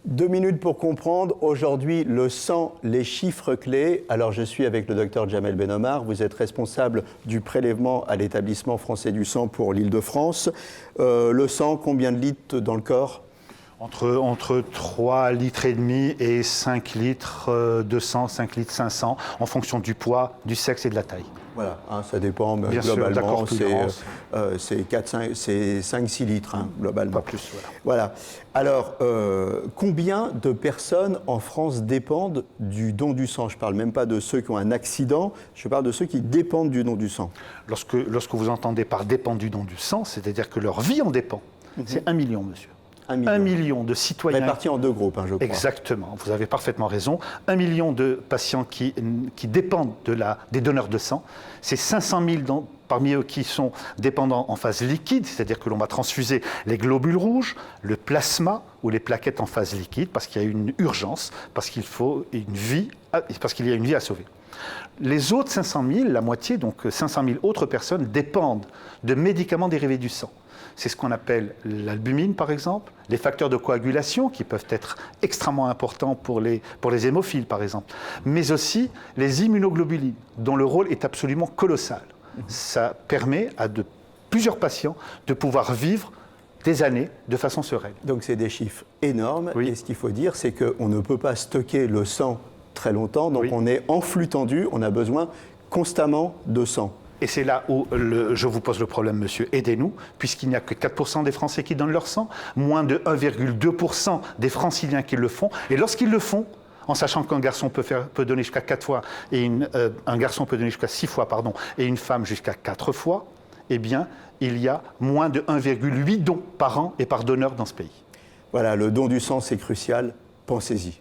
2 minutes pour comprendre. Aujourd'hui, le sang, les chiffres clés. Alors, je suis avec le docteur Jamel Benomar. Vous êtes responsable du prélèvement à l'établissement français du sang pour l'Île-de-France. Le sang, combien de litres dans le corps ? Entre 3 litres et demi et 5 litres 200, 5 litres 500, en fonction du poids, du sexe et de la taille. Voilà, hein, ça dépend, mais bien globalement, sûr, c'est 5-6 litres, hein, globalement. Pas plus, voilà. Alors, combien de personnes en France dépendent du don du sang ? Je ne parle même pas de ceux qui ont un accident, je parle de ceux qui dépendent du don du sang. Lorsque vous entendez par dépendre du don du sang, c'est-à-dire que leur vie en dépend. C'est 1 million, monsieur. 1 million de citoyens. Répartis en 2 groupes, hein, je crois. Exactement, vous avez parfaitement raison. 1 million de patients qui dépendent des donneurs de sang. C'est 500 000 parmi eux qui sont dépendants en phase liquide, c'est-à-dire que l'on va transfuser les globules rouges, le plasma ou les plaquettes en phase liquide parce qu'il y a une urgence, parce qu'il y a une vie à sauver. Les autres 500 000, la moitié, donc 500 000 autres personnes, dépendent de médicaments dérivés du sang. C'est ce qu'on appelle l'albumine, par exemple, les facteurs de coagulation, qui peuvent être extrêmement importants pour les hémophiles, par exemple, mais aussi les immunoglobulines, dont le rôle est absolument colossal. Ça permet à plusieurs patients de pouvoir vivre des années de façon sereine. Donc c'est des chiffres énormes, oui. Et ce qu'il faut dire, c'est qu'on ne peut pas stocker le sang très longtemps, donc oui. On est en flux tendu, on a besoin constamment de sang. Et c'est là où je vous pose le problème, monsieur, aidez-nous, puisqu'il n'y a que 4% des Français qui donnent leur sang, moins de 1,2% des Franciliens qui le font. Et lorsqu'ils le font, en sachant qu'un garçon peut donner jusqu'à 4 fois, et un garçon peut donner jusqu'à 6 fois, et une femme jusqu'à 4 fois, eh bien, il y a moins de 1,8 dons par an et par donneur dans ce pays. Voilà, le don du sang, c'est crucial, pensez-y.